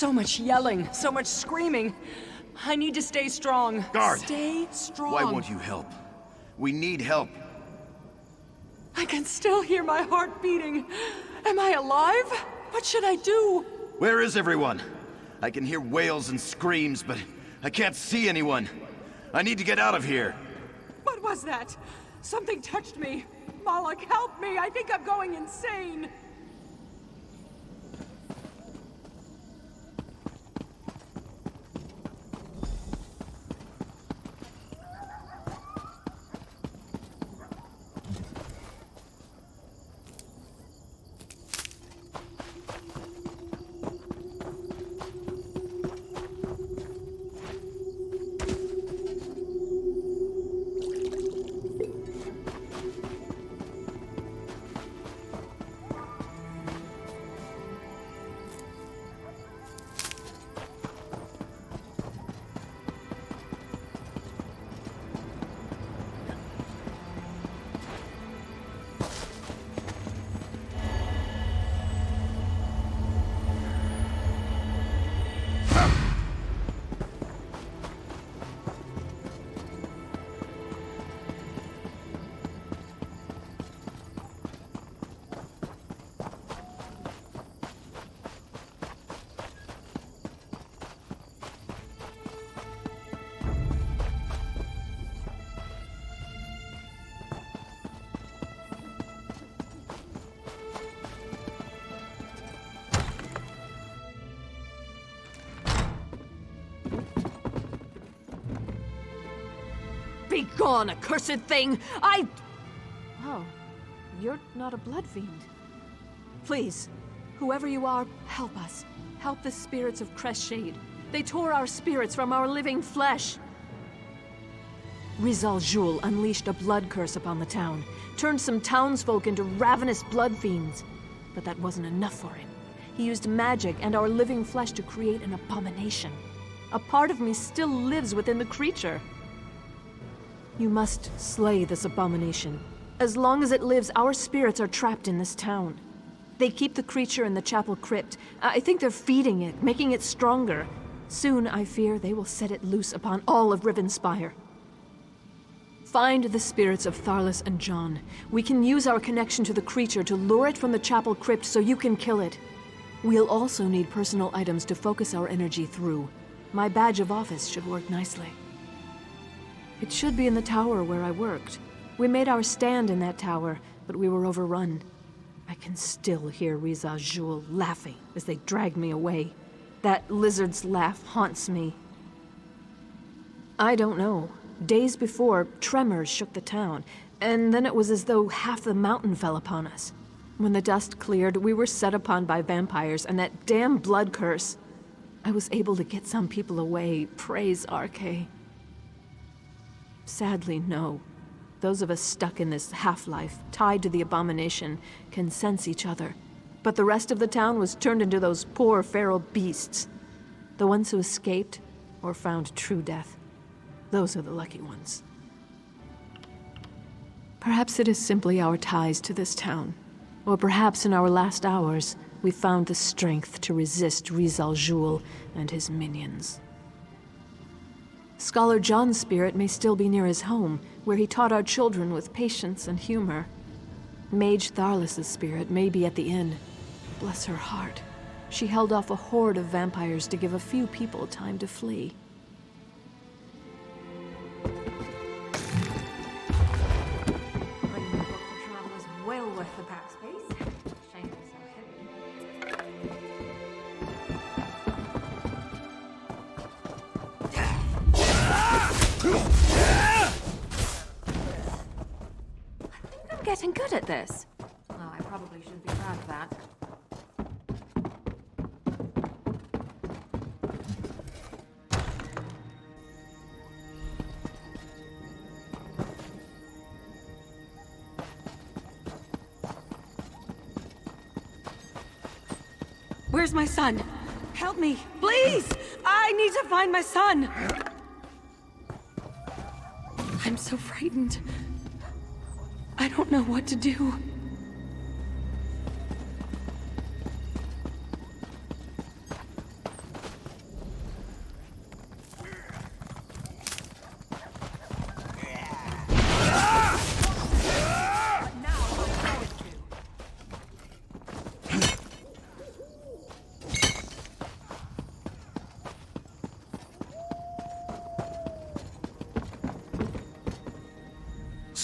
So much yelling, so much screaming. I need to stay strong. Guard! Stay strong. Why won't you help? We need help. I can still hear my heart beating. Am I alive? What should I do? Where is everyone? I can hear wails and screams, but I can't see anyone. I need to get out of here. What was that? Something touched me. Moloch, help me! I think I'm going insane! Be gone, accursed thing! Oh, you're not a blood fiend. Please, whoever you are, help us. Help the spirits of Crestshade. They tore our spirits from our living flesh. Rizal Jul unleashed a blood curse upon the town, turned some townsfolk into ravenous blood fiends. But that wasn't enough for him. He used magic and our living flesh to create an abomination. A part of me still lives within the creature. You must slay this abomination. As long as it lives, our spirits are trapped in this town. They keep the creature in the chapel crypt. I think they're feeding it, making it stronger. Soon, I fear, they will set it loose upon all of Rivenspire. Find the spirits of Tharlas and John. We can use our connection to the creature to lure it from the chapel crypt so you can kill it. We'll also need personal items to focus our energy through. My badge of office should work nicely. It should be in the tower where I worked. We made our stand in that tower, but we were overrun. I can still hear Riza Jul laughing as they dragged me away. That lizard's laugh haunts me. I don't know. Days before, tremors shook the town, and then it was as though half the mountain fell upon us. When the dust cleared, we were set upon by vampires and that damn blood curse. I was able to get some people away, praise Arche. Sadly, no. Those of us stuck in this half-life, tied to the abomination, can sense each other. But the rest of the town was turned into those poor feral beasts. The ones who escaped, or found true death. Those are the lucky ones. Perhaps it is simply our ties to this town. Or perhaps in our last hours, we found the strength to resist Rizal Jul and his minions. Scholar John's spirit may still be near his home, where he taught our children with patience and humor. Mage Tharlas' spirit may be at the inn. Bless her heart. She held off a horde of vampires to give a few people time to flee. Bringing the book for travel is well worth the backspace. Shame it's so heavy. I'm getting good at this. Well, I probably should be proud of that. Where's my son? Help me, please! I need to find my son! I'm so frightened. I don't know what to do.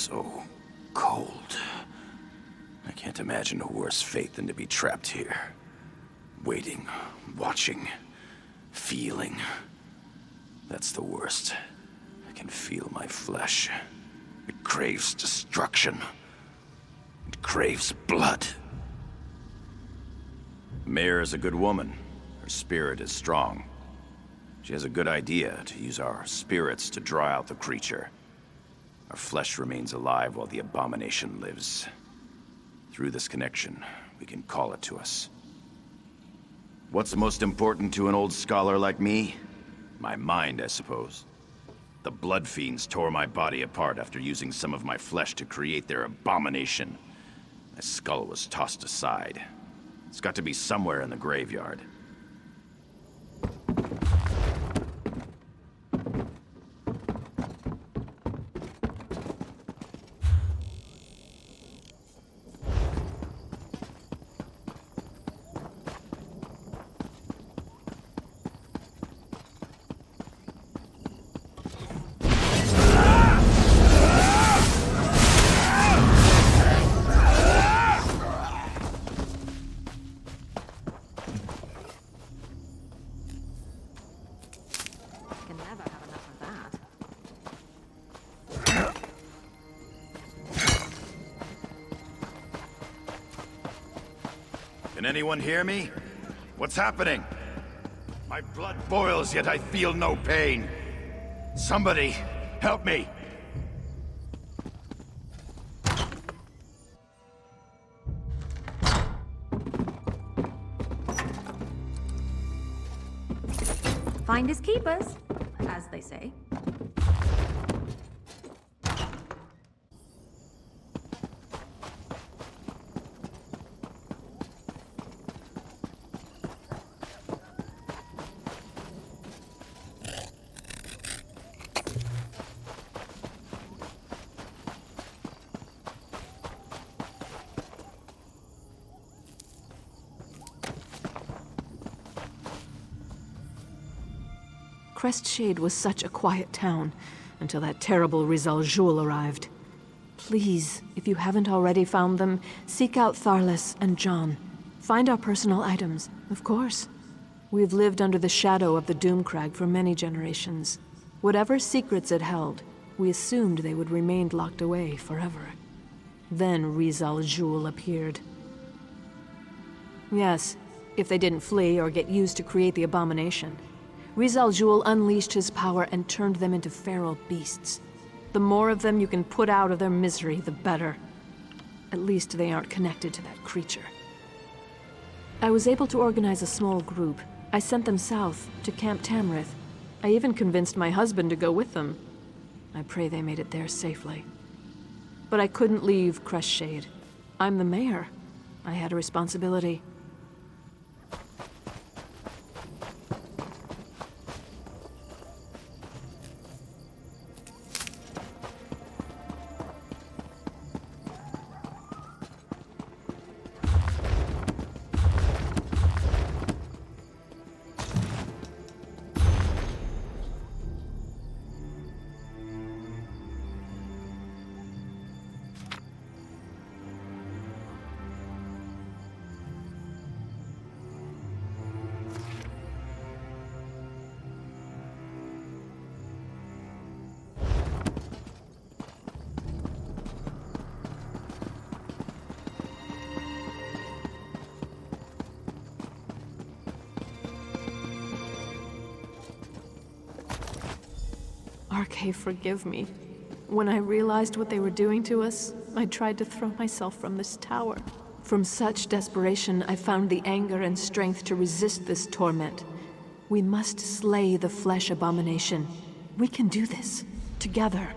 so cold. I can't imagine a worse fate than to be trapped here. Waiting, watching, feeling. That's the worst. I can feel my flesh. It craves destruction. It craves blood. Mayor is a good woman. Her spirit is strong. She has a good idea to use our spirits to draw out the creature. Our flesh remains alive while the abomination lives. Through this connection, we can call it to us. What's most important to an old scholar like me? My mind, I suppose. The blood fiends tore my body apart after using some of my flesh to create their abomination. My skull was tossed aside. It's got to be somewhere in the graveyard. Can never have enough of that. Can anyone hear me? What's happening? My blood boils, yet I feel no pain. Somebody, help me! Finders keepers, as they say. Crestshade was such a quiet town until that terrible Rizal Jul arrived. Please, if you haven't already found them, seek out Tharlus and John. Find our personal items, of course. We've lived under the shadow of the Doomcrag for many generations. Whatever secrets it held, we assumed they would remain locked away forever. Then Rizal Jul appeared. Yes, if they didn't flee or get used to create the abomination. Rizal Jul unleashed his power and turned them into feral beasts. The more of them you can put out of their misery, the better. At least they aren't connected to that creature. I was able to organize a small group. I sent them south, to Camp Tamarath. I even convinced my husband to go with them. I pray they made it there safely. But I couldn't leave Crestshade. I'm the mayor. I had a responsibility. Arcade, forgive me. When I realized what they were doing to us, I tried to throw myself from this tower. From such desperation, I found the anger and strength to resist this torment. We must slay the flesh abomination. We can do this, together.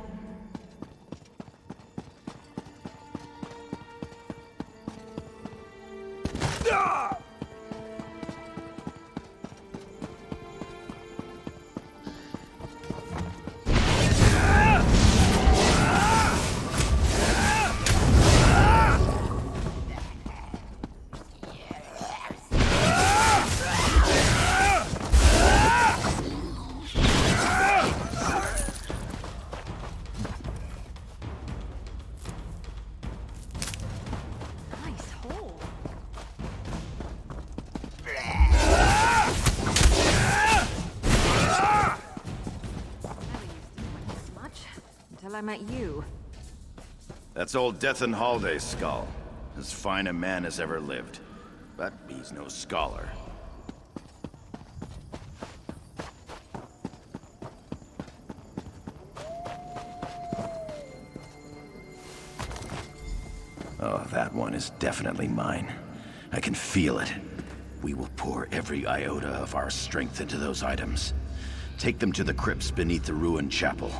till I met you. That's old Death and Halday's skull. As fine a man as ever lived. But he's no scholar. Oh, that one is definitely mine. I can feel it. We will pour every iota of our strength into those items. Take them to the crypts beneath the ruined chapel.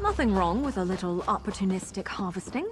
Nothing wrong with a little opportunistic harvesting.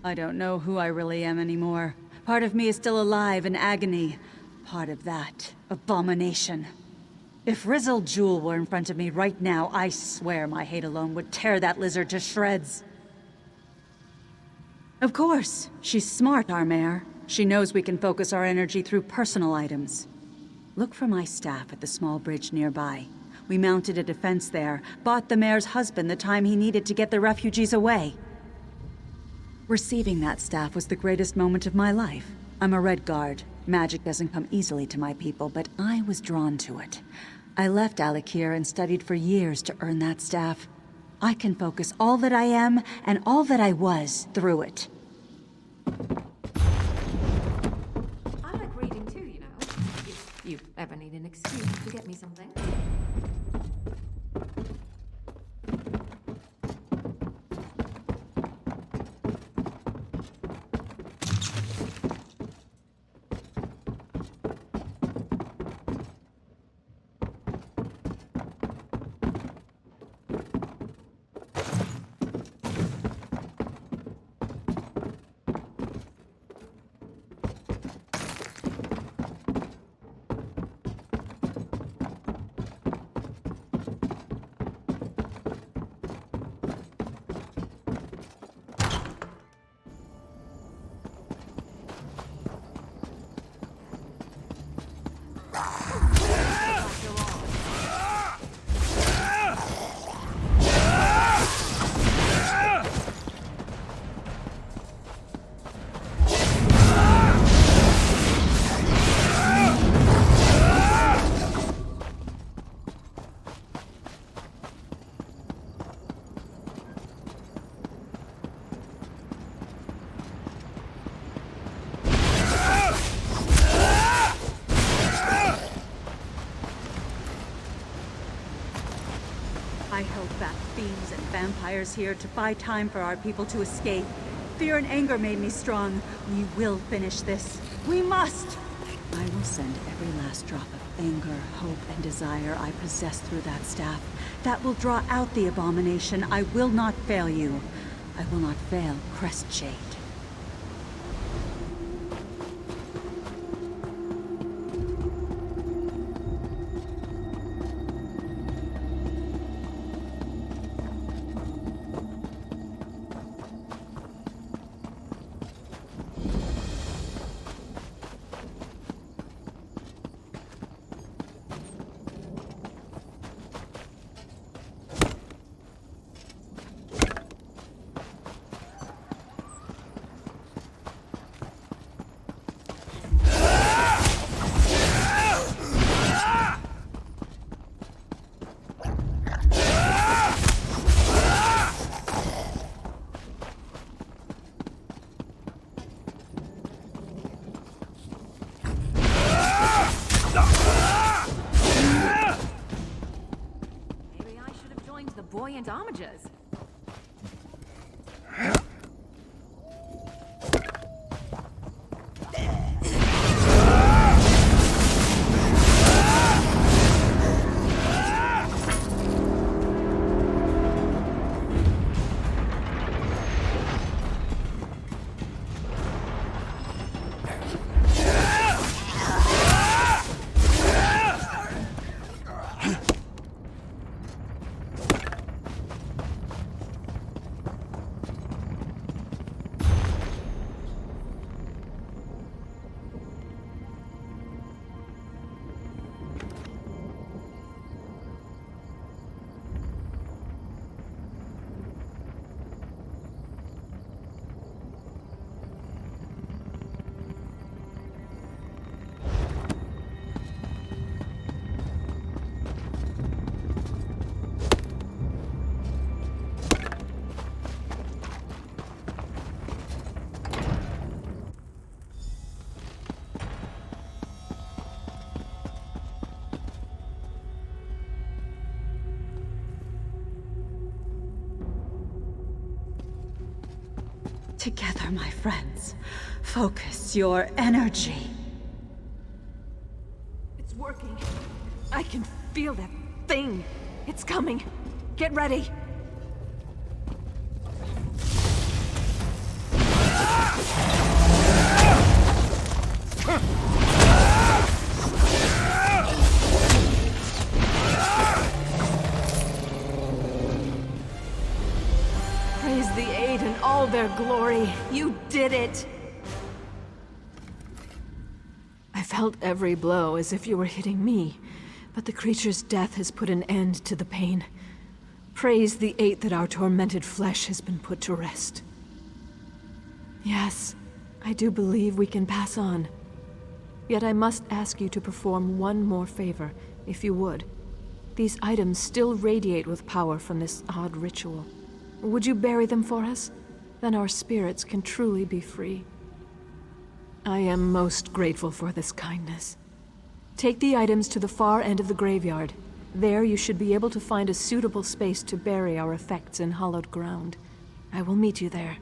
I don't know who I really am anymore. Part of me is still alive in agony. Part of that, abomination. If Rizzle Jewel were in front of me right now, I swear my hate alone would tear that lizard to shreds. Of course, she's smart, our mayor. She knows we can focus our energy through personal items. Look for my staff at the small bridge nearby. We mounted a defense there, bought the mayor's husband the time he needed to get the refugees away. Receiving that staff was the greatest moment of my life. I'm a Red Guard. Magic doesn't come easily to my people, but I was drawn to it. I left Alakir and studied for years to earn that staff. I can focus all that I am and all that I was through it. I like reading too, you know. If you ever need an excuse to get me something. I held back fiends and vampires here to buy time for our people to escape. Fear and anger made me strong. We will finish this. We must! I will send every last drop of anger, hope, and desire I possess through that staff. That will draw out the abomination. I will not fail you. I will not fail Crestshade. buoyant homages. Together, my friends. Focus your energy. It's working. I can feel that thing. It's coming. Get ready. Praise the Aid in all their glory. You did it! I felt every blow as if you were hitting me, but the creature's death has put an end to the pain. Praise the Eight that our tormented flesh has been put to rest. Yes, I do believe we can pass on. Yet I must ask you to perform one more favor, if you would. These items still radiate with power from this odd ritual. Would you bury them for us? Then our spirits can truly be free. I am most grateful for this kindness. Take the items to the far end of the graveyard. There you should be able to find a suitable space to bury our effects in hallowed ground. I will meet you there.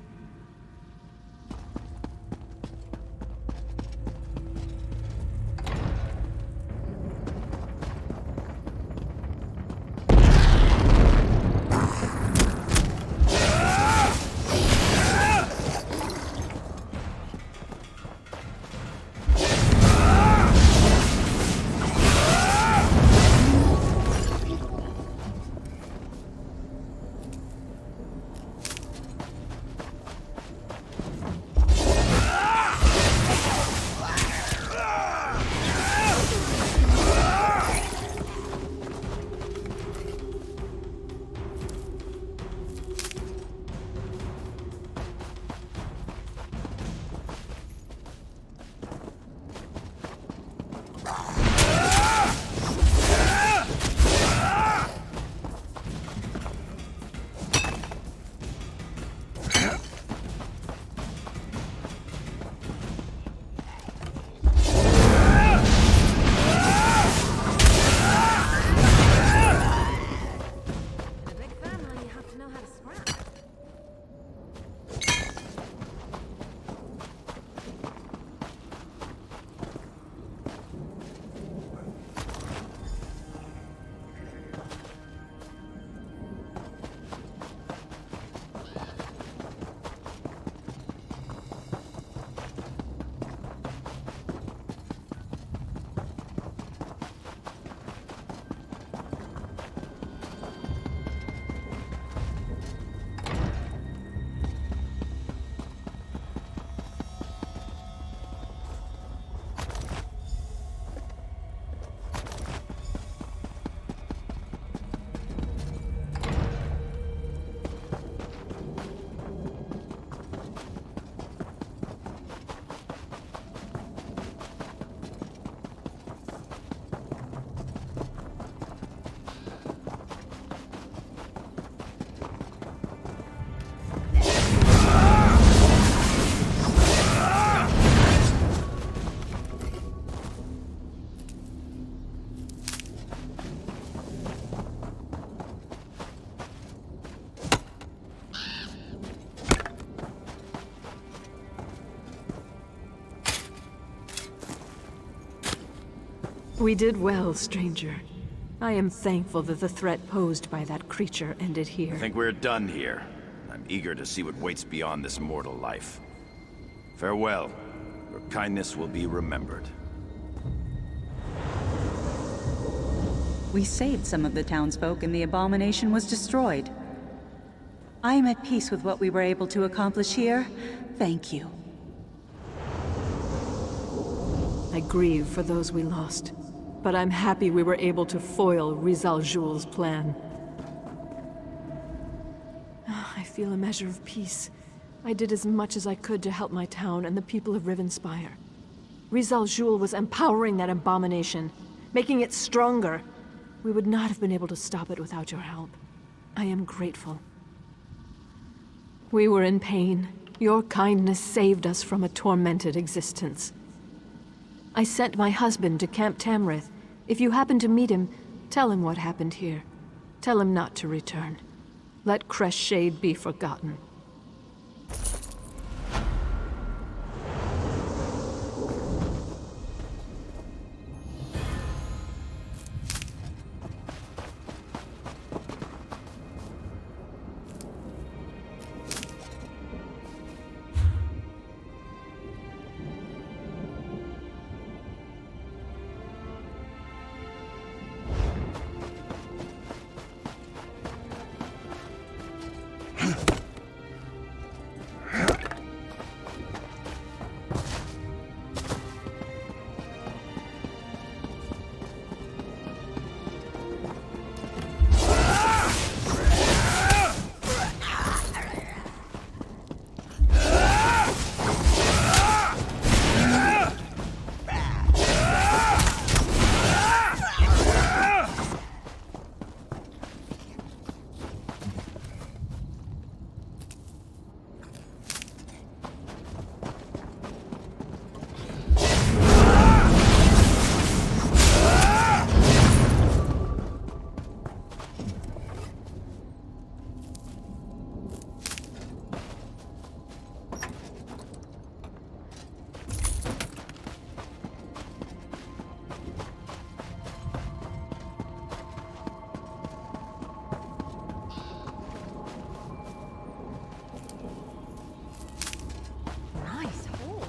We did well, stranger. I am thankful that the threat posed by that creature ended here. I think we're done here. I'm eager to see what waits beyond this mortal life. Farewell. Your kindness will be remembered. We saved some of the townsfolk and the abomination was destroyed. I am at peace with what we were able to accomplish here. Thank you. I grieve for those we lost, but I'm happy we were able to foil Rizal Jul's plan. I feel a measure of peace. I did as much as I could to help my town and the people of Rivenspire. Rizal Jul was empowering that abomination, making it stronger. We would not have been able to stop it without your help. I am grateful. We were in pain. Your kindness saved us from a tormented existence. I sent my husband to Camp Tamarath. If you happen to meet him, tell him what happened here. Tell him not to return. Let Crest Shade be forgotten. Nice hole.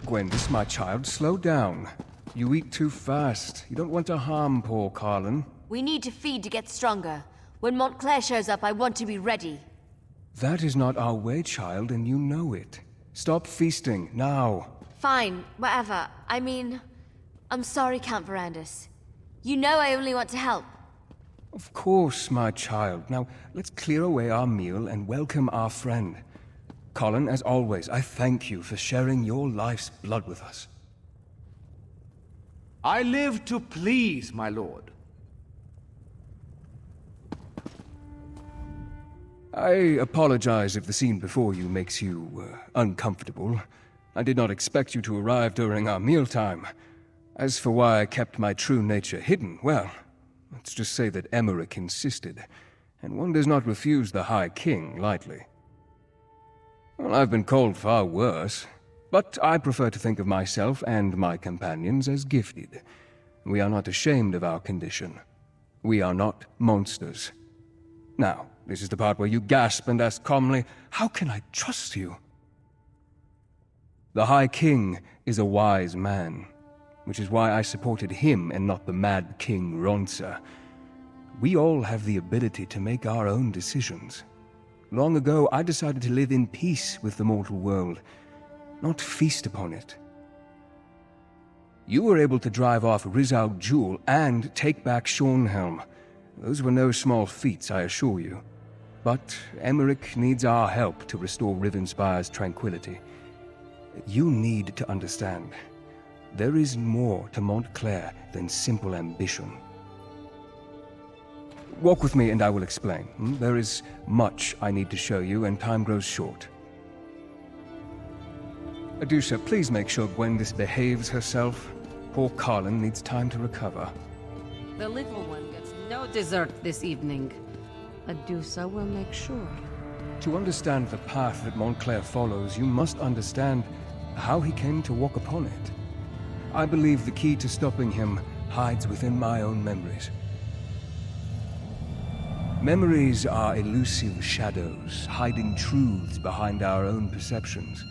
Gwendis, my child, slow down. You eat too fast. You don't want to harm poor Carlin. We need to feed to get stronger. When Montclair shows up, I want to be ready. That is not our way, child, and you know it. Stop feasting, now. Fine, whatever. I mean, I'm sorry, Count Verandis. You know I only want to help. Of course, my child. Now, let's clear away our meal and welcome our friend. Colin, as always, I thank you for sharing your life's blood with us. I live to please, my lord. I apologize if the scene before you makes you uncomfortable. I did not expect you to arrive during our mealtime. As for why I kept my true nature hidden, well, let's just say that Emmerich insisted, and one does not refuse the High King lightly. Well, I've been called far worse, but I prefer to think of myself and my companions as gifted. We are not ashamed of our condition. We are not monsters. Now, this is the part where you gasp and ask calmly, how can I trust you? The High King is a wise man, which is why I supported him and not the Mad King Ronsa. We all have the ability to make our own decisions. Long ago, I decided to live in peace with the mortal world, not feast upon it. You were able to drive off Rizal Jul and take back Schornhelm. Those were no small feats, I assure you. But Emmerich needs our help to restore Rivenspire's tranquility. You need to understand, there is more to Montclair than simple ambition. Walk with me and I will explain. There is much I need to show you, and time grows short. Adusa, please make sure Gwendis behaves herself. Poor Carlin needs time to recover. The little one gets no dessert this evening. Adusa will make sure. To understand the path that Montclair follows, you must understand how he came to walk upon it. I believe the key to stopping him hides within my own memories. Memories are elusive shadows, hiding truths behind our own perceptions.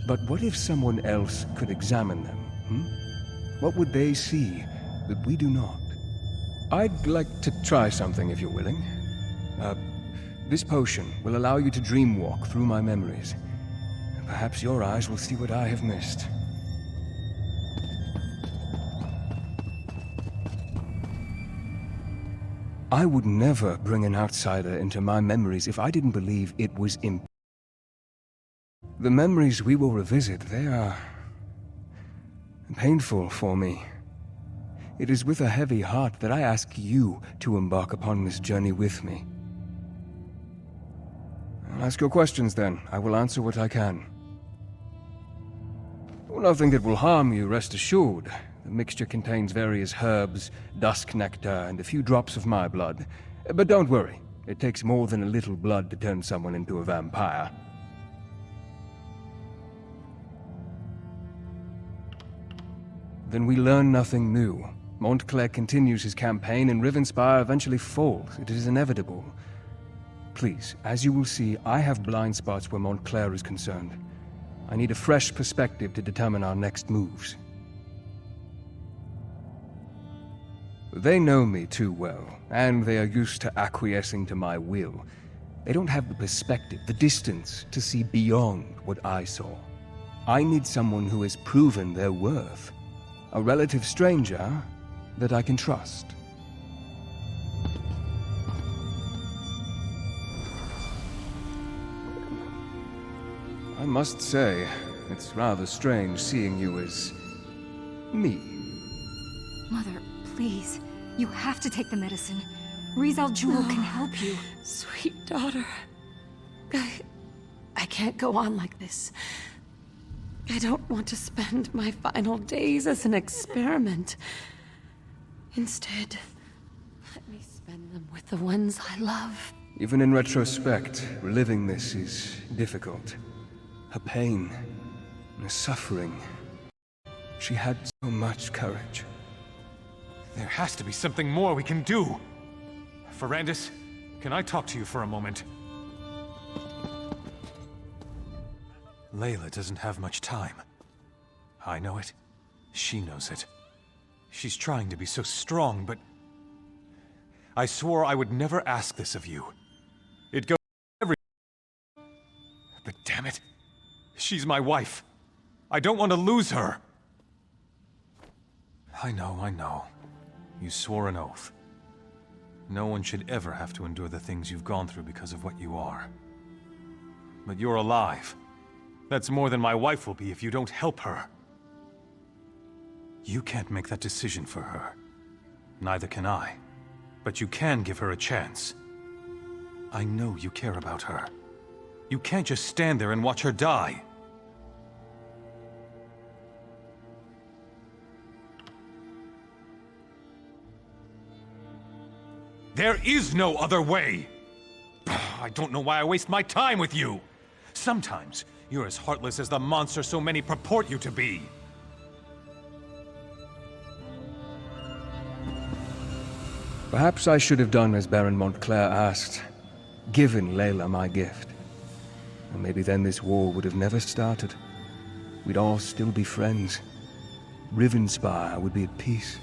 But what if someone else could examine them? What would they see that we do not? I'd like to try something if you're willing. This potion will allow you to dreamwalk through my memories. Perhaps your eyes will see what I have missed. I would never bring an outsider into my memories if I didn't believe it was impossible. The memories we will revisit, they are painful for me. It is with a heavy heart that I ask you to embark upon this journey with me. I'll ask your questions then. I will answer what I can. Nothing that will harm you, rest assured. The mixture contains various herbs, dusk nectar, and a few drops of my blood. But don't worry, it takes more than a little blood to turn someone into a vampire. Then we learn nothing new. Montclair continues his campaign and Rivenspire eventually falls. It is inevitable. Please, as you will see, I have blind spots where Montclair is concerned. I need a fresh perspective to determine our next moves. They know me too well, and they are used to acquiescing to my will. They don't have the perspective, the distance, to see beyond what I saw. I need someone who has proven their worth. A relative stranger that I can trust. I must say, it's rather strange seeing you as me. Mother, please. You have to take the medicine. Rizal Jewel can help you. Sweet daughter. I can't go on like this. I don't want to spend my final days as an experiment. Instead, let me spend them with the ones I love. Even in retrospect, reliving this is difficult. Her pain, her suffering. She had so much courage. There has to be something more we can do. Ferrandis, can I talk to you for a moment? Layla doesn't have much time. I know it. She knows it. She's trying to be so strong, but... I swore I would never ask this of you. It goes every... But damn it. She's my wife. I don't want to lose her. I know. You swore an oath. No one should ever have to endure the things you've gone through because of what you are. But you're alive. That's more than my wife will be if you don't help her. You can't make that decision for her. Neither can I. But you can give her a chance. I know you care about her. You can't just stand there and watch her die. There is no other way! I don't know why I waste my time with you! Sometimes, you're as heartless as the monster so many purport you to be. Perhaps I should have done as Baron Montclair asked, given Layla my gift. And maybe then this war would have never started. We'd all still be friends. Rivenspire would be at peace.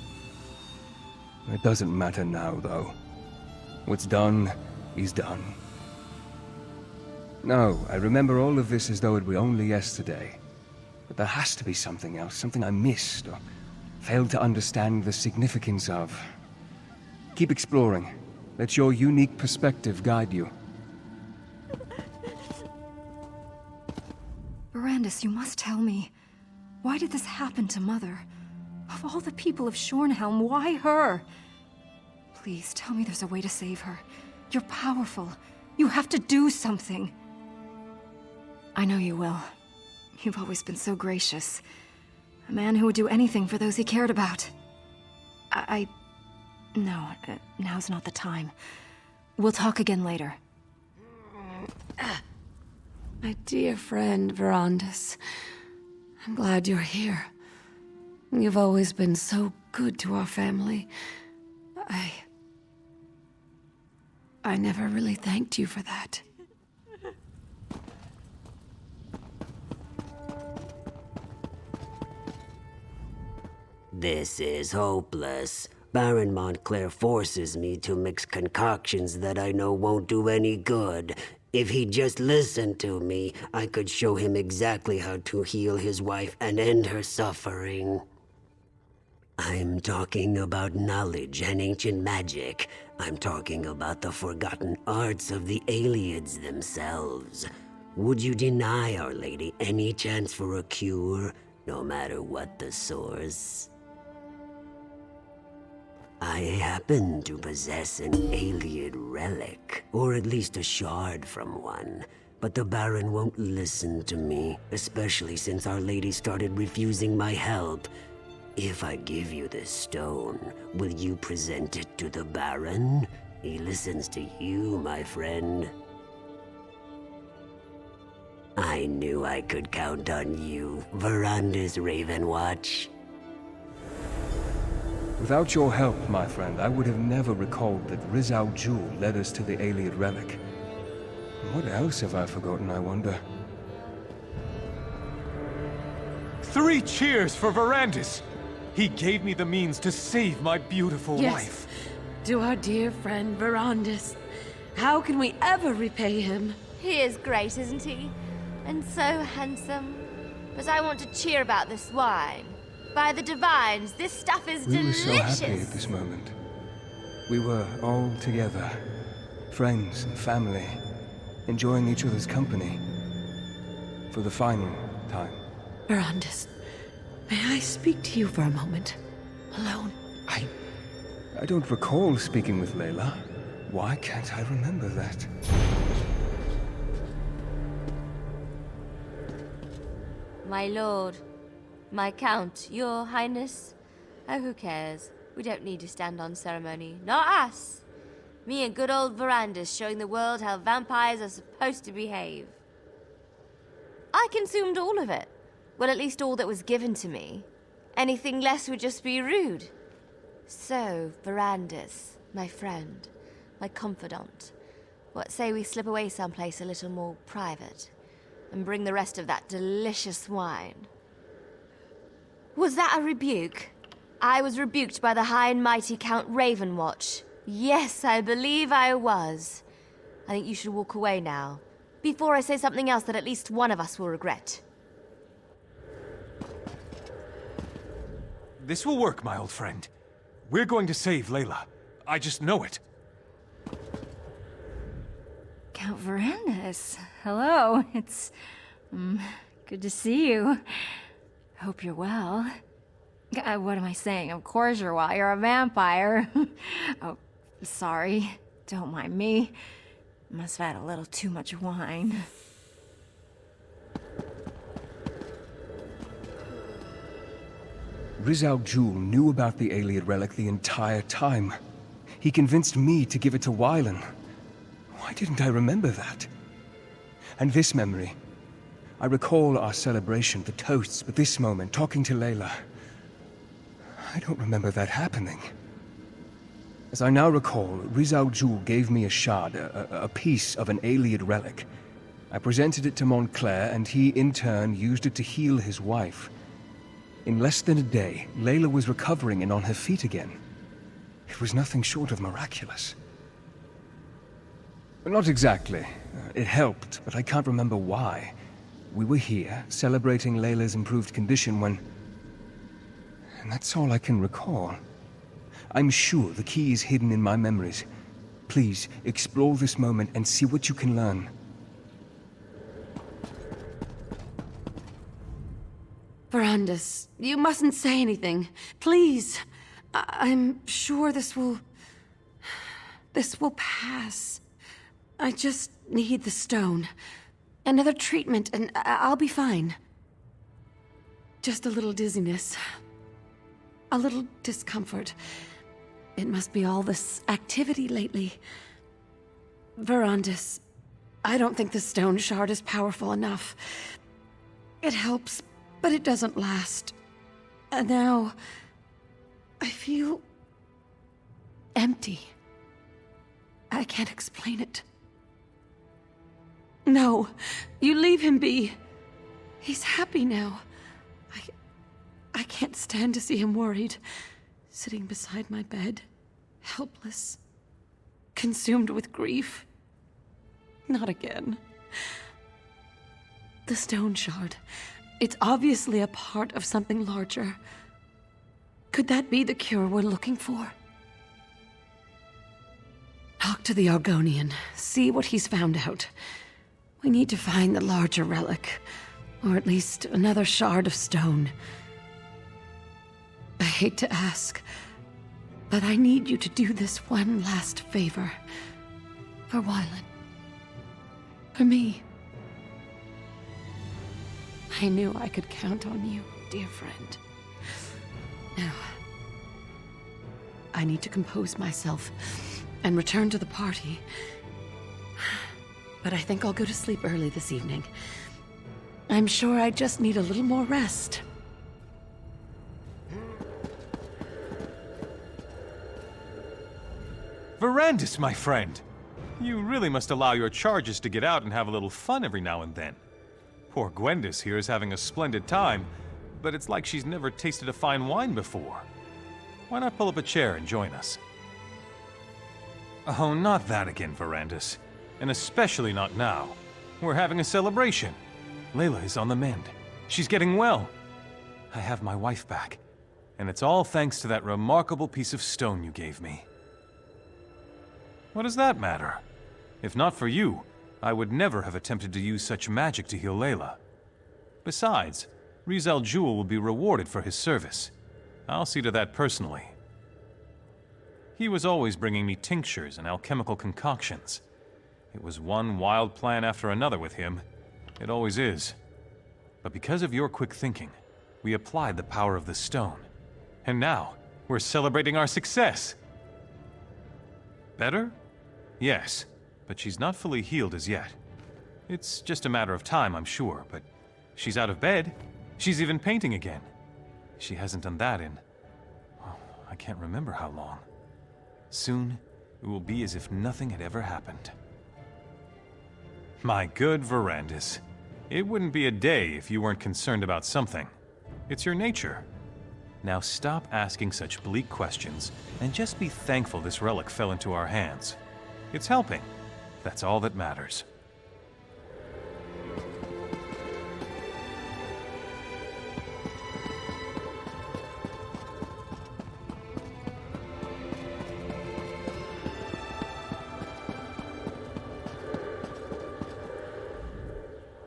It doesn't matter now, though. What's done is done. No, I remember all of this as though it were only yesterday. But there has to be something else, something I missed or failed to understand the significance of. Keep exploring. Let your unique perspective guide you. Ferrandis, you must tell me. Why did this happen to Mother? Of all the people of Shornhelm, why her? Please, tell me there's a way to save her. You're powerful. You have to do something. I know you will. You've always been so gracious. A man who would do anything for those he cared about. No, now's not the time. We'll talk again later. My dear friend, Verandis. I'm glad you're here. You've always been so good to our family. I never really thanked you for that. This is hopeless. Baron Montclair forces me to mix concoctions that I know won't do any good. If he'd just listened to me, I could show him exactly how to heal his wife and end her suffering. I'm talking about knowledge and ancient magic. I'm talking about the forgotten arts of the Ayleids themselves. Would you deny Our Lady any chance for a cure, no matter what the source? I happen to possess an Ayleid Relic, or at least a shard from one. But the Baron won't listen to me, especially since Our Lady started refusing my help. If I give you this stone, will you present it to the Baron? He listens to you, my friend. I knew I could count on you, Verandis Ravenwatch. Without your help, my friend, I would have never recalled that Rizal Jewel led us to the Ayleid Relic. What else have I forgotten, I wonder? 3 cheers for Verandis! He gave me the means to save my beautiful wife. To our dear friend Verandis. How can we ever repay him? He is great, isn't he? And so handsome. But I want to cheer about this wine. By the divines, this stuff is delicious! We were so happy at this moment. We were all together. Friends and family. Enjoying each other's company. For the final time. Verandis, may I speak to you for a moment? Alone? I don't recall speaking with Layla. Why can't I remember that? My lord, my count, your highness. Oh, who cares? We don't need to stand on ceremony. Not us! Me and good old Verandis showing the world how vampires are supposed to behave. I consumed all of it. Well, at least all that was given to me. Anything less would just be rude. So, Verandis, my friend, my confidant, what say we slip away someplace a little more private, and bring the rest of that delicious wine? Was that a rebuke? I was rebuked by the high and mighty Count Ravenwatch. Yes, I believe I was. I think you should walk away now, before I say something else that at least one of us will regret. This will work, my old friend. We're going to save Layla. I just know it. Count Verandis, hello. It's good to see you. Hope you're well. What am I saying? Of course you're well. You're a vampire. Oh, sorry. Don't mind me. Must have had a little too much wine. Rizal Jewel knew about the Ayleid Relic the entire time. He convinced me to give it to Wylan. Why didn't I remember that? And this memory. I recall our celebration, the toasts, but this moment, talking to Layla. I don't remember that happening. As I now recall, Rizal Jewel gave me a shard, a piece of an Ayleid Relic. I presented it to Montclair, and he, in turn, used it to heal his wife. In less than a day, Layla was recovering and on her feet again. It was nothing short of miraculous. Not exactly. It helped, but I can't remember why. We were here, celebrating Layla's improved condition when... And that's all I can recall. I'm sure the key is hidden in my memories. Please, explore this moment and see what you can learn. This will pass. I just need the stone. Another treatment, and I'll be fine. Just a little dizziness. A little discomfort. It must be all this activity lately. Verandis, I don't think the stone shard is powerful enough. It helps, but it doesn't last. And now, I feel empty. I can't explain it. No, you leave him be. He's happy now. I can't stand to see him worried, sitting beside my bed, helpless, consumed with grief. Not again. The stone shard. It's obviously a part of something larger. Could that be the cure we're looking for? Talk to the Argonian, see what he's found out. We need to find the larger relic, or at least another shard of stone. I hate to ask, but I need you to do this one last favor. For Wylan. For me. I knew I could count on you, dear friend. Now, I need to compose myself and return to the party. But I think I'll go to sleep early this evening. I'm sure I just need a little more rest. Verandis, my friend! You really must allow your charges to get out and have a little fun every now and then. Poor Gwendis here is having a splendid time, but it's like she's never tasted a fine wine before. Why not pull up a chair and join us? Oh, not that again, Verandis. And especially not now. We're having a celebration. Layla is on the mend. She's getting well. I have my wife back. And it's all thanks to that remarkable piece of stone you gave me. What does that matter? If not for you, I would never have attempted to use such magic to heal Layla. Besides, Rizal Jewel will be rewarded for his service. I'll see to that personally. He was always bringing me tinctures and alchemical concoctions. It was one wild plan after another with him. It always is. But because of your quick thinking, we applied the power of the stone. And now, we're celebrating our success! Better? Yes, but she's not fully healed as yet. It's just a matter of time, I'm sure, but she's out of bed. She's even painting again. She hasn't done that in... oh, I can't remember how long. Soon, it will be as if nothing had ever happened. My good Verandis, it wouldn't be a day if you weren't concerned about something. It's your nature. Now stop asking such bleak questions, and just be thankful this relic fell into our hands. It's helping. That's all that matters.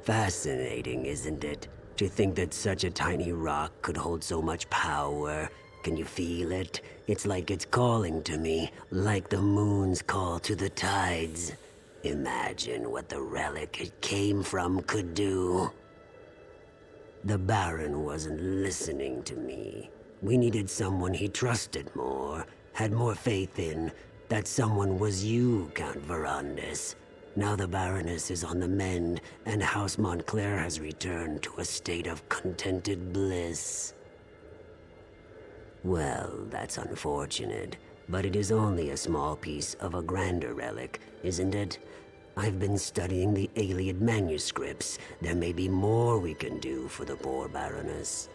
Fascinating, isn't it? To think that such a tiny rock could hold so much power. Can you feel it? It's like it's calling to me, like the moon's call to the tides. Imagine what the relic it came from could do. The Baron wasn't listening to me. We needed someone he trusted more, had more faith in. That someone was you, Count Verandis. Now the Baroness is on the mend, and House Montclair has returned to a state of contented bliss. Well, that's unfortunate, but it is only a small piece of a grander relic, isn't it? I've been studying the Ayleid manuscripts. There may be more we can do for the poor Baroness.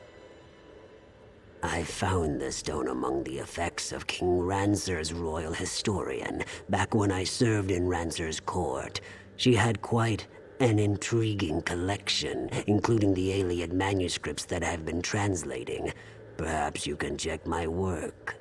I found the stone among the effects of King Ranser's royal historian, back when I served in Ranser's court. She had quite an intriguing collection, including the Ayleid manuscripts that I've been translating. Perhaps you can check my work.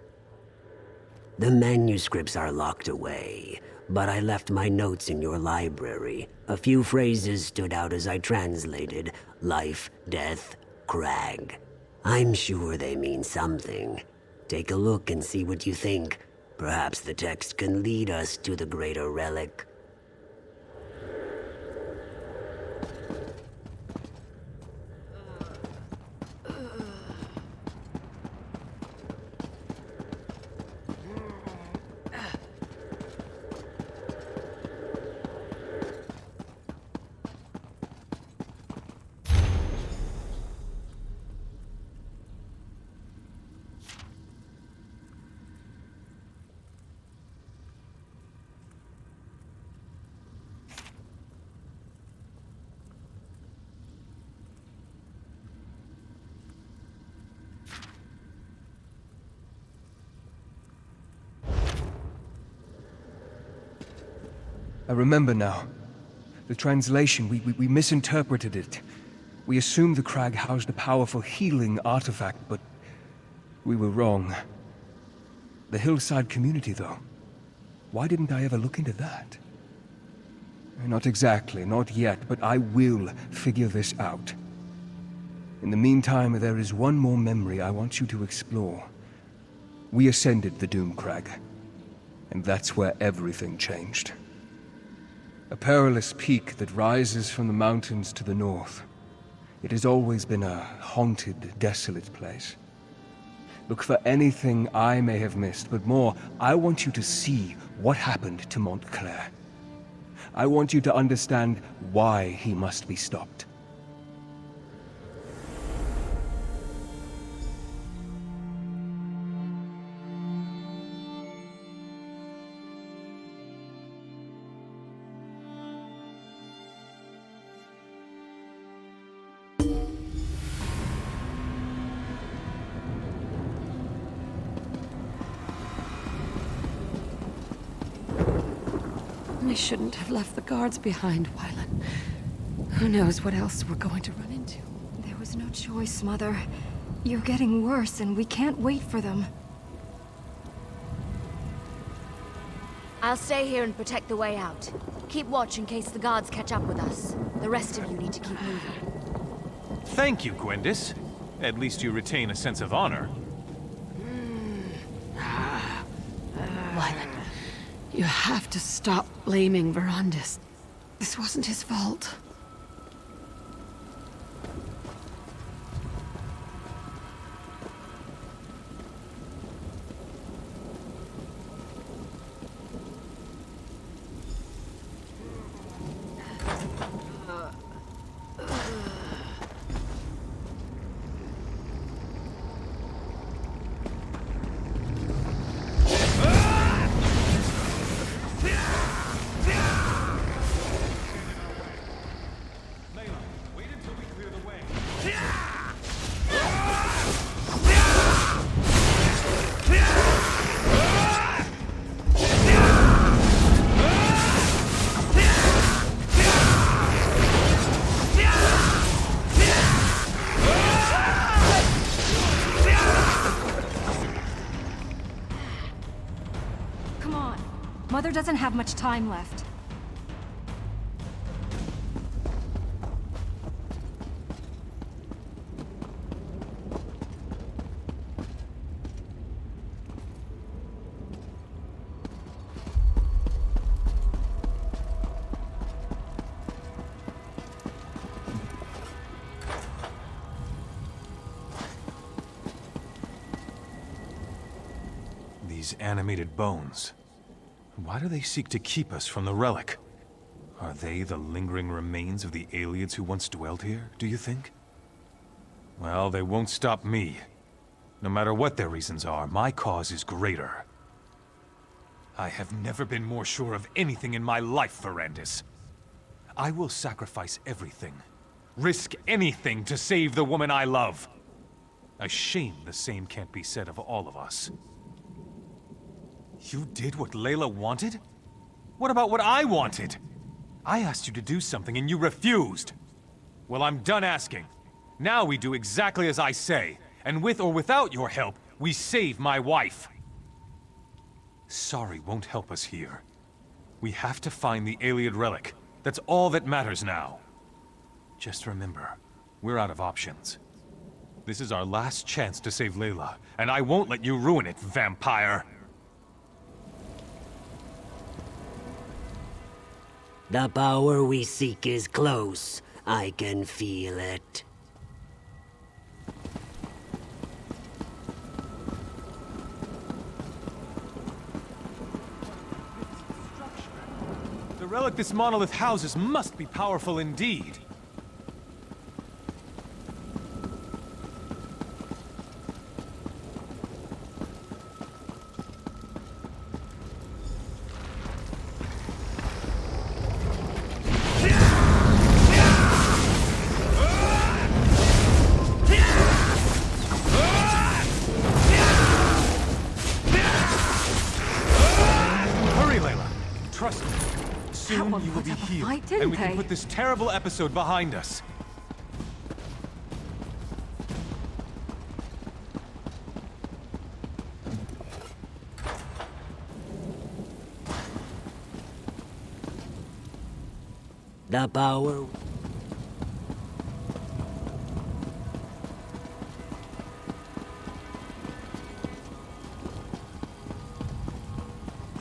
The manuscripts are locked away, but I left my notes in your library. A few phrases stood out as I translated. Life, death, crag. I'm sure they mean something. Take a look and see what you think. Perhaps the text can lead us to the greater relic. I remember now. The translation, we misinterpreted it. We assumed the crag housed a powerful healing artifact, but we were wrong. The hillside community, though. Why didn't I ever look into that? Not exactly, not yet, but I will figure this out. In the meantime, there is one more memory I want you to explore. We ascended the Doom Crag, and that's where everything changed. A perilous peak that rises from the mountains to the north. It has always been a haunted, desolate place. Look for anything I may have missed, but more, I want you to see what happened to Montclair. I want you to understand why he must be stopped. I shouldn't have left the guards behind, Wylan. Who knows what else we're going to run into. There was no choice, Mother. You're getting worse, and we can't wait for them. I'll stay here and protect the way out. Keep watch in case the guards catch up with us. The rest of you need to keep moving. Thank you, Gwendis. At least you retain a sense of honor. Wylan, you have to stop blaming Verandis. This wasn't his fault. Mother doesn't have much time left. These animated bones. Why do they seek to keep us from the relic? Are they the lingering remains of the Ayleids who once dwelled here, do you think? Well, they won't stop me. No matter what their reasons are, my cause is greater. I have never been more sure of anything in my life, Verandis. I will sacrifice everything, risk anything to save the woman I love. A shame the same can't be said of all of us. You did what Layla wanted? What about what I wanted? I asked you to do something and you refused. Well, I'm done asking. Now we do exactly as I say, and with or without your help, we save my wife. Sorry won't help us here. We have to find the Ayleid Relic. That's all that matters now. Just remember, we're out of options. This is our last chance to save Layla, and I won't let you ruin it, vampire! The power we seek is close. I can feel it. The relic this monolith houses must be powerful indeed. Trust me. Soon you will be healed, and we can put this terrible episode behind us. The power...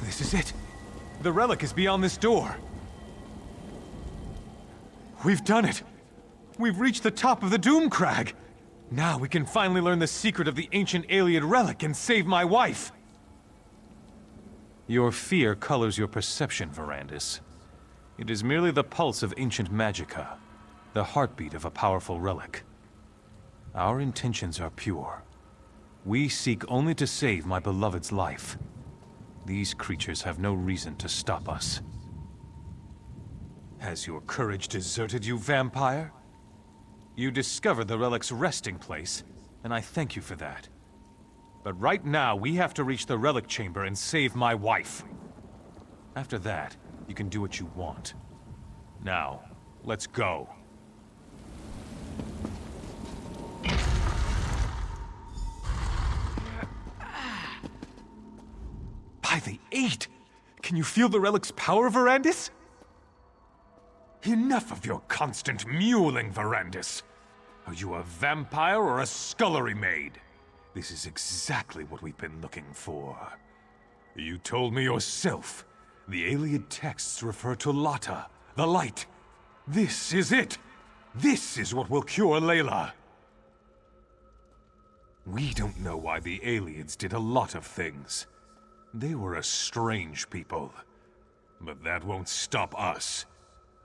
This is it. The relic is beyond this door. We've done it. We've reached the top of the Doom Crag. Now we can finally learn the secret of the ancient Ayleid Relic and save my wife. Your fear colors your perception, Verandis. It is merely the pulse of ancient magicka, the heartbeat of a powerful relic. Our intentions are pure. We seek only to save my beloved's life. These creatures have no reason to stop us. Has your courage deserted you, vampire? You discovered the relic's resting place, and I thank you for that. But right now, we have to reach the relic chamber and save my wife. After that, you can do what you want. Now, let's go. By the 8! Can you feel the relic's power, Verandis? Enough of your constant mewling, Verandis. Are you a vampire or a scullery maid? This is exactly what we've been looking for. You told me yourself. The Ayleid texts refer to Lata, the light. This is it! This is what will cure Layla. We don't know why the Ayleids did a lot of things. They were a strange people. But that won't stop us.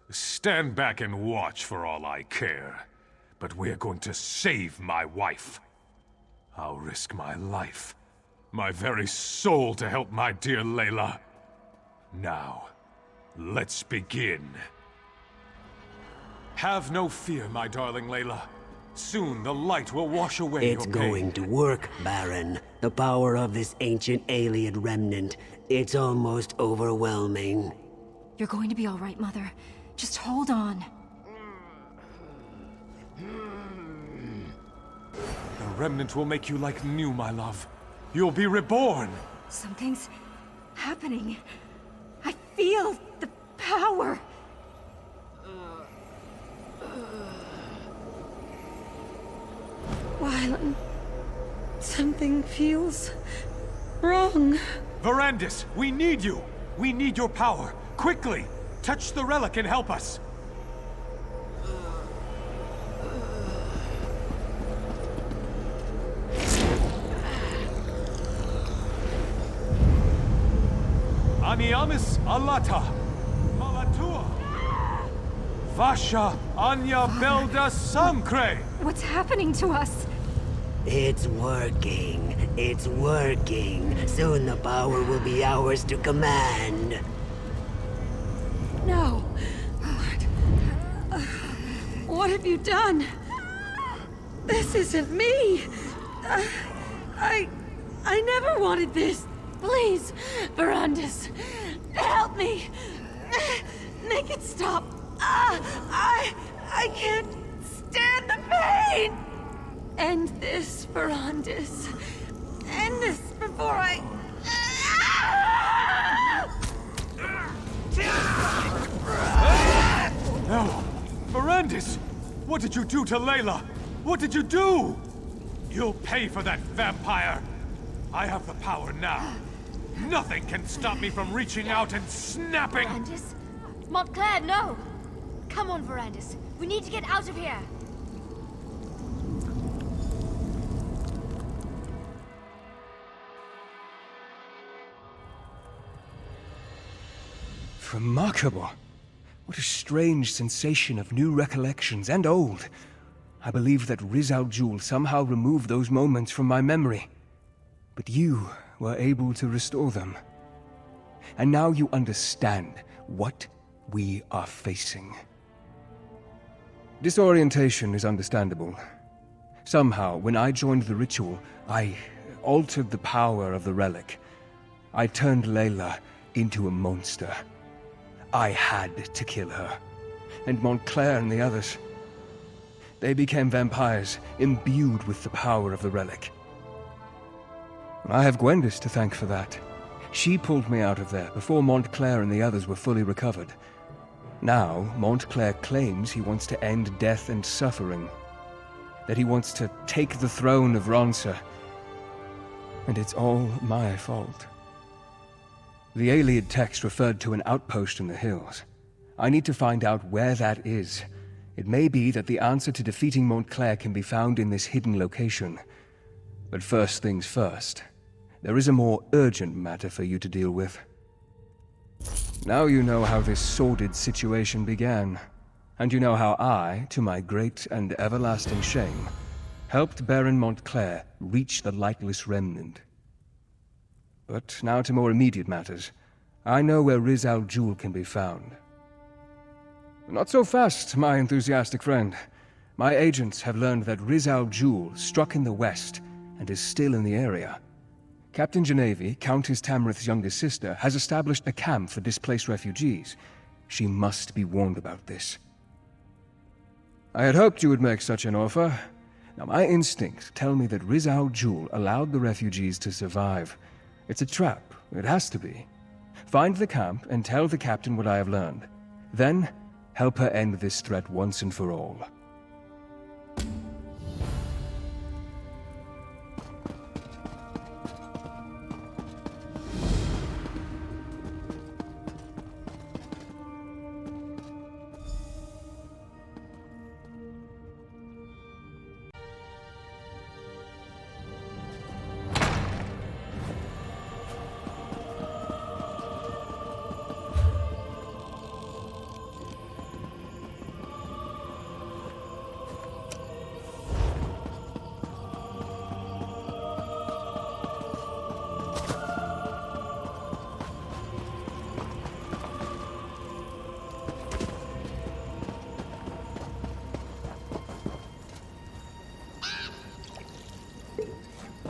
Stand back and watch for all I care. But we're going to save my wife. I'll risk my life, my very soul to help my dear Layla. Now, let's begin. Have no fear, my darling Layla. Soon the light will wash away It's your pain. going to work, Baron. The power of this ancient Ayleid remnant. It's almost overwhelming. You're going to be all right, Mother. Just hold on. The remnant will make you like new, my love. You'll be reborn. Something's happening. I feel the power. Wylan, something feels wrong. Verandis, we need you. We need your power. Quickly, touch the relic and help us. Aniamis alata, malatua, vasha anya belda sancre. What's happening to us? It's working. It's working. Soon the power will be ours to command. No. What have you done? This isn't me. I never wanted this. Please, Verandis, help me. Make it stop. I can't stand the pain. End this, Verandis. End this before I... No! Verandis! What did you do to Layla? What did you do? You'll pay for that, vampire! I have the power now. Nothing can stop me from reaching out and snapping! Verandis, Montclair, no! Come on, Verandis. We need to get out of here. Remarkable. What a strange sensation of new recollections and old. I believe that Riz Al Jul somehow removed those moments from my memory. But you were able to restore them. And now you understand what we are facing. Disorientation is understandable. Somehow, when I joined the ritual, I altered the power of the relic. I turned Layla into a monster. I had to kill her. And Montclair and the others. They became vampires, imbued with the power of the relic. I have Gwendis to thank for that. She pulled me out of there before Montclair and the others were fully recovered. Now, Montclair claims he wants to end death and suffering. That he wants to take the throne of Ronsa. And it's all my fault. The Ayleid text referred to an outpost in the hills. I need to find out where that is. It may be that the answer to defeating Montclair can be found in this hidden location. But first things first. There is a more urgent matter for you to deal with. Now you know how this sordid situation began. And you know how I, to my great and everlasting shame, helped Baron Montclair reach the Lightless Remnant. But now to more immediate matters. I know where Riz Al Jul can be found. Not so fast, my enthusiastic friend. My agents have learned that Riz Al Jul struck in the west and is still in the area. Captain Genevieve, Countess Tamarath's youngest sister, has established a camp for displaced refugees. She must be warned about this. I had hoped you would make such an offer. Now my instincts tell me that Riz Al Jul allowed the refugees to survive. It's a trap. It has to be. Find the camp and tell the captain what I have learned. Then, help her end this threat once and for all.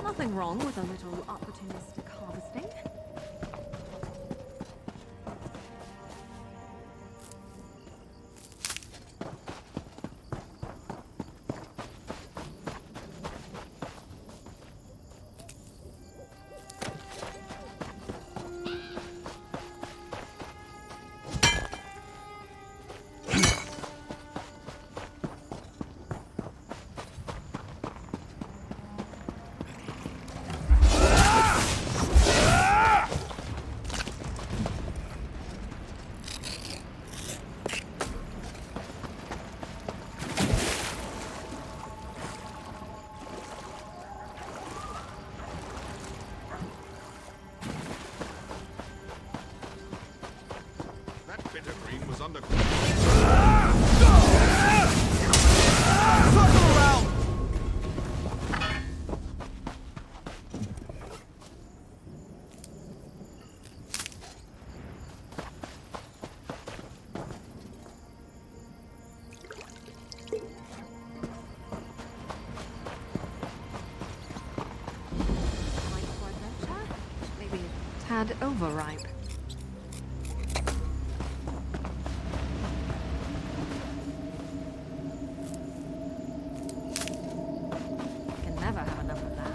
Nothing wrong with a little opportunistic harvesting. Tad overripe. Can never have enough of that.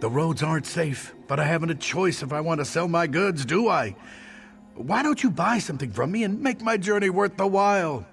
The roads aren't safe, but I haven't a choice if I want to sell my goods, do I? Why don't you buy something from me and make my journey worth the while?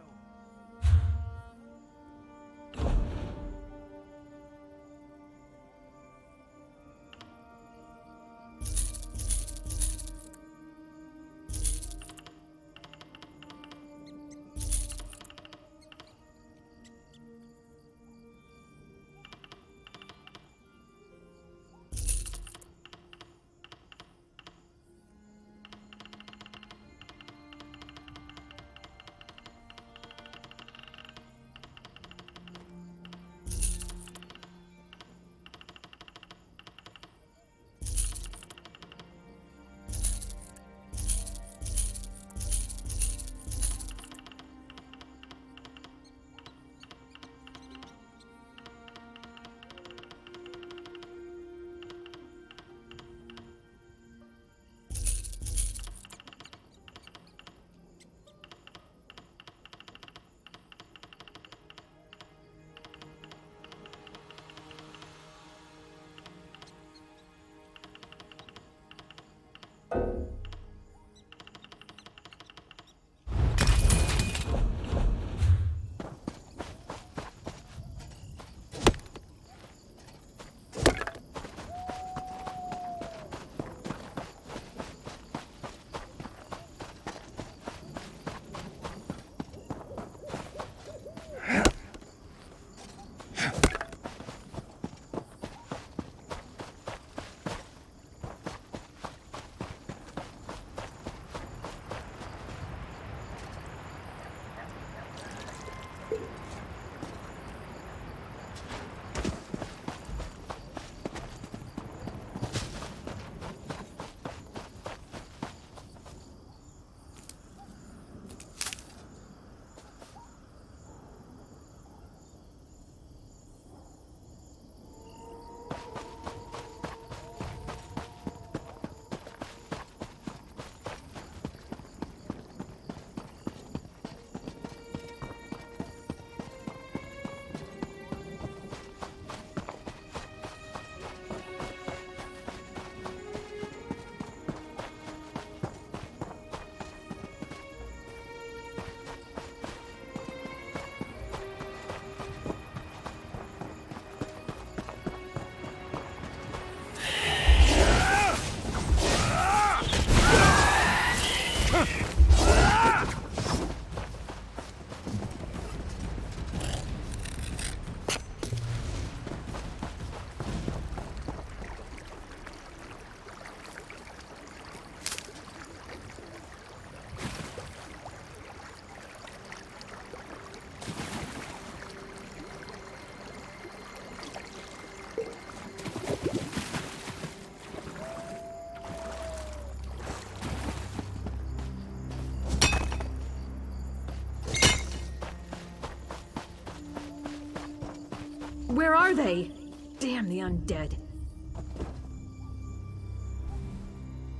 Where are they? Damn the undead.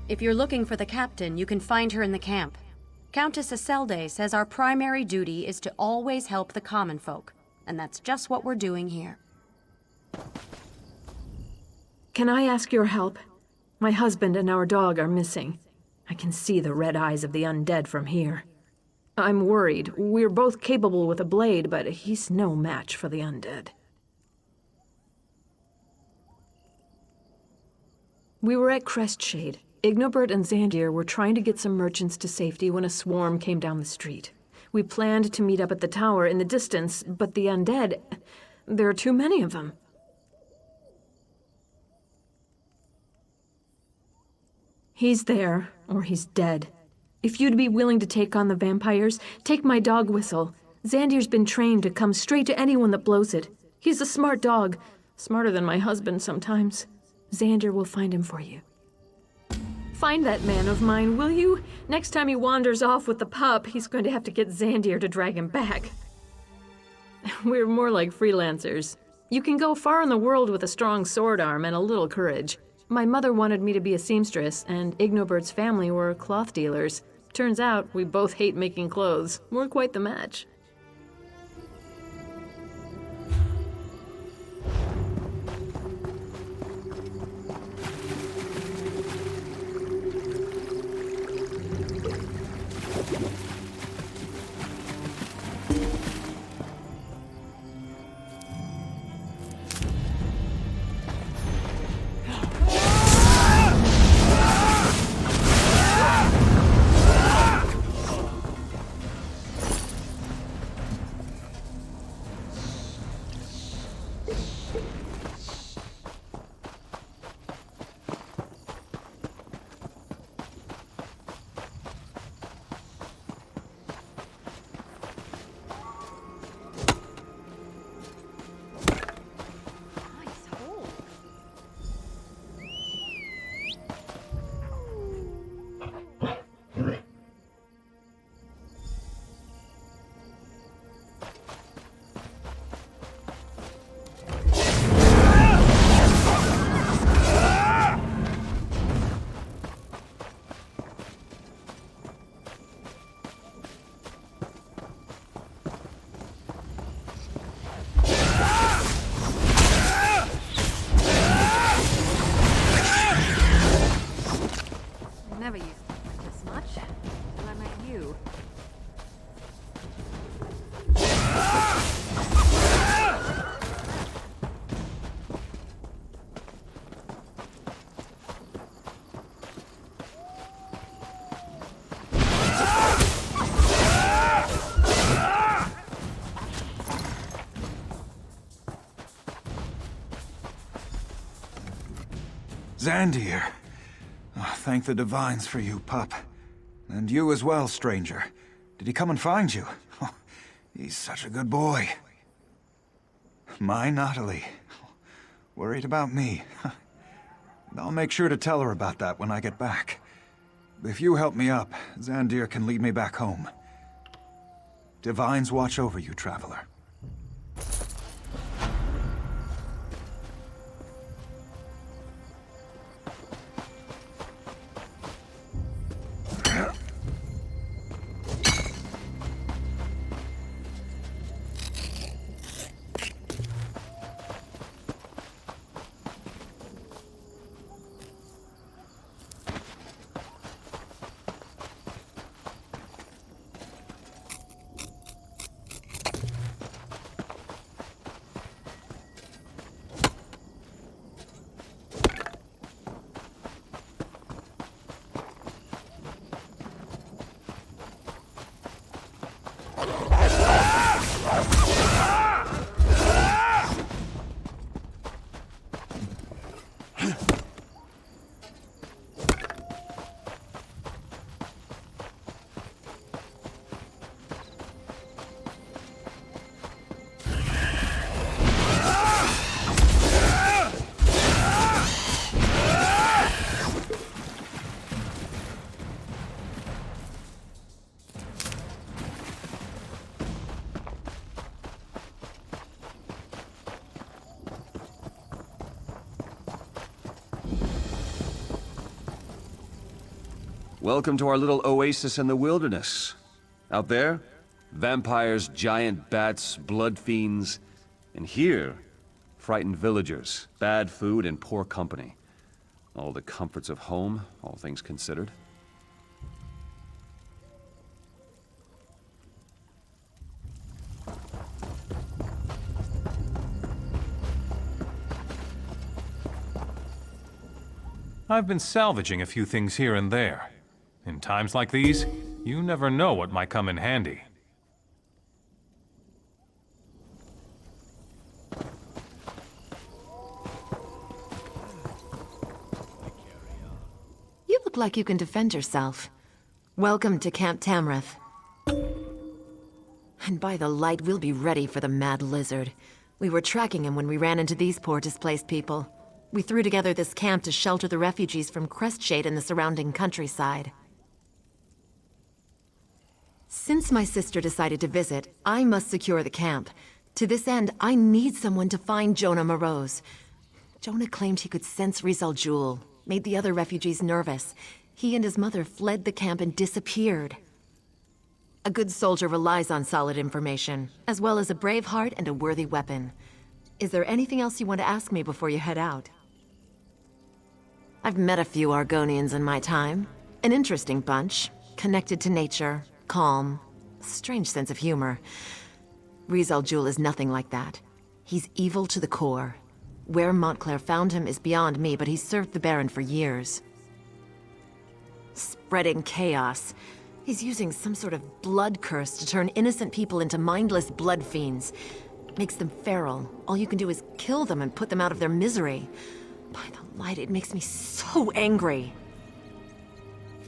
If you're looking for the captain, you can find her in the camp. Countess Ayleid says our primary duty is to always help the common folk, and that's just what we're doing here. Can I ask your help? My husband and our dog are missing. I can see the red eyes of the undead from here. I'm worried. We're both capable with a blade, but he's no match for the undead. We were at Crestshade. Ignobert and Xandir were trying to get some merchants to safety when a swarm came down the street. We planned to meet up at the tower in the distance, but the undead... there are too many of them. He's there, or he's dead. If you'd be willing to take on the vampires, take my dog whistle. Xandir's been trained to come straight to anyone that blows it. He's a smart dog. Smarter than my husband sometimes. Xandir will find him for you. Find that man of mine, will you? Next time he wanders off with the pup, he's going to have to get Xandir to drag him back. We're more like freelancers. You can go far in the world with a strong sword arm and a little courage. My mother wanted me to be a seamstress, and Ignobert's family were cloth dealers. Turns out, we both hate making clothes. We're quite the match. Xandir. Oh, thank the divines for you, pup. And you as well, stranger. Did he come and find you? Oh, he's such a good boy. My Natalie. Worried about me. I'll make sure to tell her about that when I get back. If you help me up, Xandir can lead me back home. Divines watch over you, traveler. Welcome to our little oasis in the wilderness. Out there, vampires, giant bats, blood fiends. And here, frightened villagers, bad food, and poor company. All the comforts of home, all things considered. I've been salvaging a few things here and there. In times like these, you never know what might come in handy. You look like you can defend yourself. Welcome to Camp Tamarath. And by the light, we'll be ready for the mad lizard. We were tracking him when we ran into these poor displaced people. We threw together this camp to shelter the refugees from Crestshade and the surrounding countryside. Since my sister decided to visit, I must secure the camp. To this end, I need someone to find Jonah Morose. Jonah claimed he could sense Rizal Jewel, made the other refugees nervous. He and his mother fled the camp and disappeared. A good soldier relies on solid information, as well as a brave heart and a worthy weapon. Is there anything else you want to ask me before you head out? I've met a few Argonians in my time. An interesting bunch, connected to nature, calm, strange sense of humor. Rizal Jewel is nothing like that. He's evil to the core. Where Montclair found him is beyond me, but he's served the Baron for years. Spreading chaos. He's using some sort of blood curse to turn innocent people into mindless blood fiends. Makes them feral. All you can do is kill them and put them out of their misery. By the light, it makes me so angry.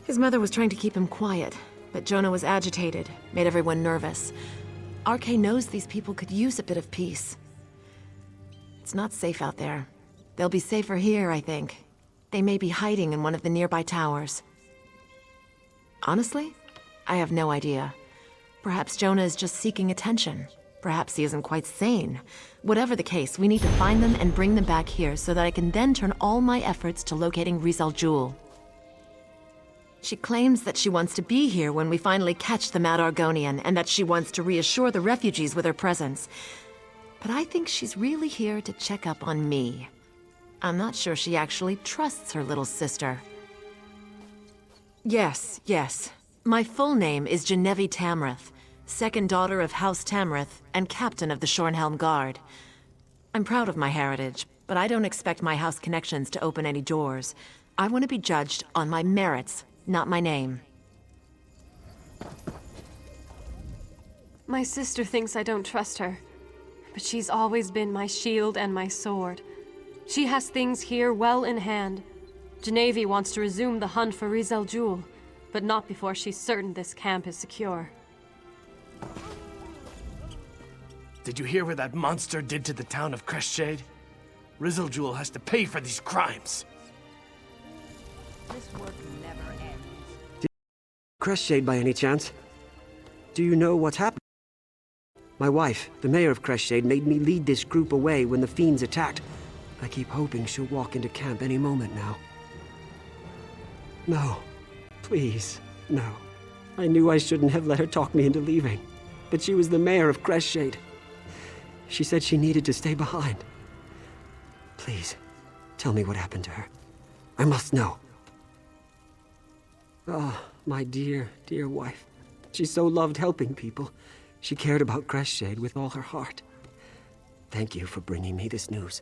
His mother was trying to keep him quiet, but Jonah was agitated, made everyone nervous. RK knows these people could use a bit of peace. It's not safe out there. They'll be safer here, I think. They may be hiding in one of the nearby towers. Honestly, I have no idea. Perhaps Jonah is just seeking attention. Perhaps he isn't quite sane. Whatever the case, we need to find them and bring them back here so that I can then turn all my efforts to locating Rizal Jewel. She claims that she wants to be here when we finally catch the Mad Argonian, and that she wants to reassure the refugees with her presence. But I think she's really here to check up on me. I'm not sure she actually trusts her little sister. Yes. My full name is Genevieve Tamarath, second daughter of House Tamarath and captain of the Shornhelm Guard. I'm proud of my heritage, but I don't expect my house connections to open any doors. I want to be judged on my merits, not my name. My sister thinks I don't trust her, but she's always been my shield and my sword. She has things here well in hand, Genevieve wants to resume the hunt for Rizel Jewel, but not before she's certain this camp is secure. Did you hear what that monster did to the town of Crestshade? Rizel Jewel has to pay for these crimes. This work never ends. Crestshade by any chance? Do you know what's happened? My wife, the mayor of Crestshade, made me lead this group away when the fiends attacked. I keep hoping she'll walk into camp any moment now. No. Please, no. I knew I shouldn't have let her talk me into leaving. But she was the mayor of Crestshade. She said she needed to stay behind. Please, tell me what happened to her. I must know. Ah, my dear, dear wife. She so loved helping people. She cared about Crestshade with all her heart. Thank you for bringing me this news.